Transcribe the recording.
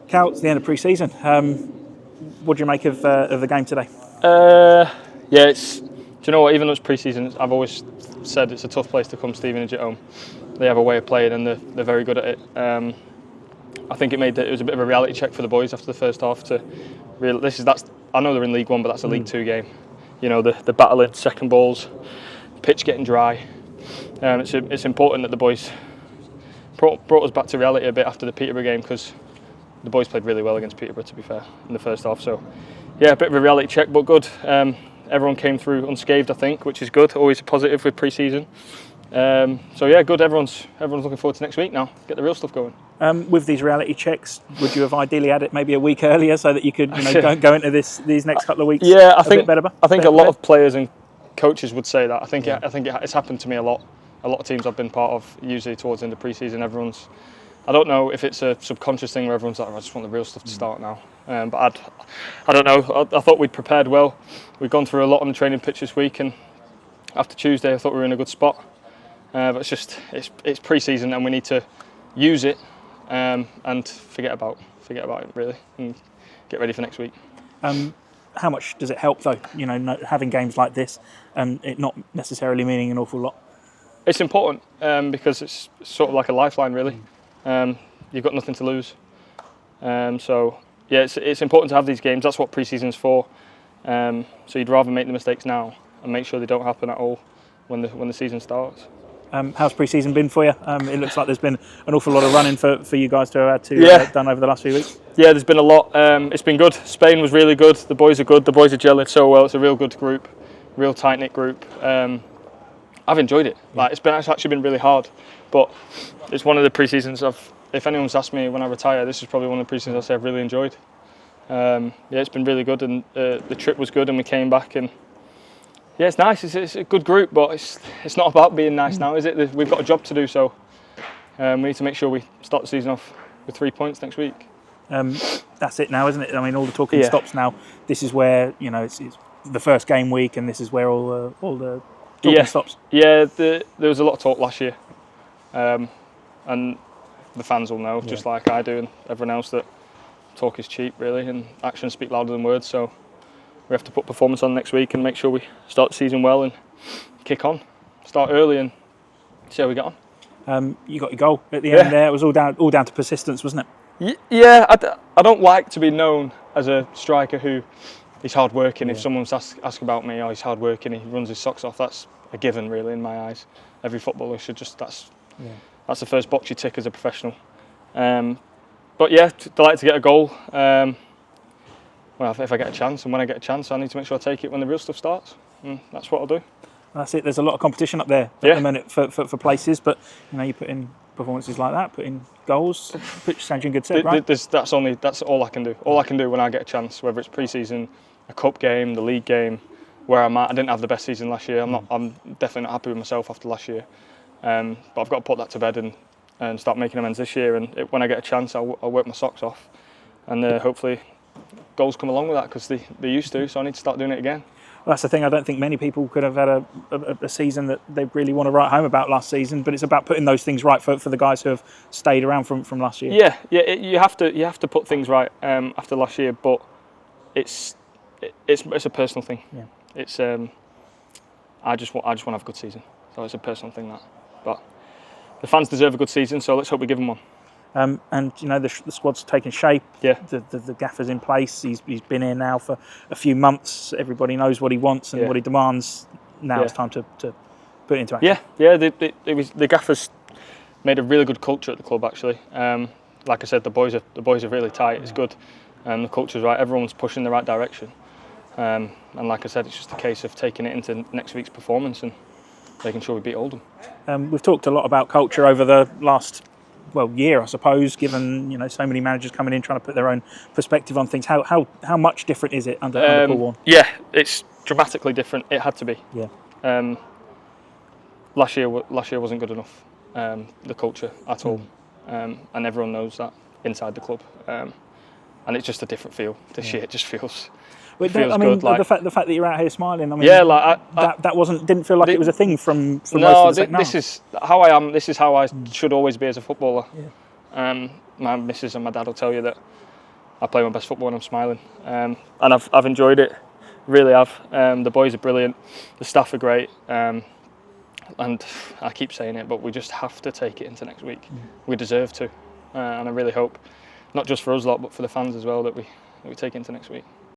Cal, it's the end of pre-season. What do you make of the game today? Yeah, do you know what? Even though it's pre-season, I've always said it's a tough place to come. Stevenage at home, they have a way of playing and they're very good at it. I think it was a bit of a reality check for the boys after the first half to I know they're in League One, but that's a League Two game. You know, the battling second balls, pitch getting dry. It's important that the boys brought us back to reality a bit after the Peterborough game, because the boys played really well against Peterborough, to be fair, in the first half. So yeah, a bit of a reality check, but good. Everyone came through unscathed, I think, which is good. Always a positive with pre-season. So yeah, good. Everyone's looking forward to next week now. Get the real stuff going. With these reality checks, would you have ideally had it maybe a week earlier so that you could go into these next couple of weeks? Yeah, I think a lot of players and coaches would say that. I think it's happened to me a lot. A lot of teams I've been part of, usually towards the end of pre-season, I don't know if it's a subconscious thing where everyone's like, I just want the real stuff to start now. But I don't know. I thought we'd prepared well. We've gone through a lot on the training pitch this week, and after Tuesday, I thought we were in a good spot. But it's pre-season, and we need to use it and forget about it really, and get ready for next week. How much does it help though? Having games like this, and it not necessarily meaning an awful lot. It's important because it's sort of like a lifeline, really. You've got nothing to lose. So yeah, it's important to have these games. That's what pre-season's for. So you'd rather make the mistakes now and make sure they don't happen at all when the season starts. How's pre-season been for you? It looks like there's been an awful lot of running for you guys to have had to done over the last few weeks. Yeah, there's been a lot. It's been good. Spain was really good. The boys are good. The boys are gelling so well. It's a real good group, real tight-knit group. I've enjoyed it. It's actually been really hard, but it's one of the pre-seasons if anyone's asked me when I retire, this is probably one of the pre-seasons I say I've really enjoyed. It's been really good, and the trip was good, and we came back, and yeah, it's nice. It's a good group, but it's not about being nice now, is it? We've got a job to do, so we need to make sure we start the season off with 3 points next week. That's it now, isn't it? I mean, all the talking stops now. This is where it's the first game week, and this is where all the talking stops. Yeah, there was a lot of talk last year, and the fans will know, just like I do and everyone else, that talk is cheap, really, and actions speak louder than words. So we have to put performance on next week and make sure we start the season well and kick on, start early and see how we get on. You got your goal at the end there. It was all down to persistence, wasn't it? Yeah, I don't like to be known as a striker who is hard working. If someone's ask about me, he's hard working, he runs his socks off, that's a given, really, in my eyes. Every footballer should just that's the first box you tick as a professional. But yeah, delighted to get a goal. Well, if I get a chance, and when I get a chance, I need to make sure I take it when the real stuff starts. And that's what I'll do. That's it. There's a lot of competition up there at the minute for places, but you put in performances like that, put in goals, which sounds in good stead, right? That's all I can do. All I can do when I get a chance, whether it's pre-season, a cup game, the league game, where I'm at. I didn't have the best season last year. I'm definitely not happy with myself after last year. But I've got to put that to bed and start making amends this year. And when I get a chance, I'll work my socks off, and hopefully goals come along with that, because they used to. So I need to start doing it again. Well, that's the thing. I don't think many people could have had a season that they really want to write home about last season. But it's about putting those things right for the guys who have stayed around from last year. Yeah. You have to put things right after last year. But it's a personal thing. Yeah. It's I just want to have a good season. So it's a personal thing, that. But the fans deserve a good season. So let's hope we give them one. And the squad's taken shape. Yeah. The gaffer's in place. He's been here now for a few months. Everybody knows what he wants and what he demands. Now it's time to put it into action. Yeah. The gaffer's made a really good culture at the club, actually. Like I said, the boys are really tight. It's good, and the culture's right. Everyone's pushing in the right direction. And like I said, it's just a case of taking it into next week's performance and making sure we beat Oldham. We've talked a lot about culture over the last year, I suppose, given so many managers coming in trying to put their own perspective on things. How much different is it under Paul Warne? Yeah, it's dramatically different. It had to be. Yeah. Last year wasn't good enough. The culture at all, and everyone knows that inside the club. And it's just a different feel. This year it just feels. Good. The fact that you're out here smiling. that didn't feel like it was a thing from most of the second half. This is how I am. This is how I should always be as a footballer. Yeah. My missus and my dad will tell you that I play my best football when I'm smiling, and I've enjoyed it, really have. The boys are brilliant, the staff are great, and I keep saying it, but we just have to take it into next week. We deserve to, and I really hope, not just for us lot, but for the fans as well, that we take it into next week.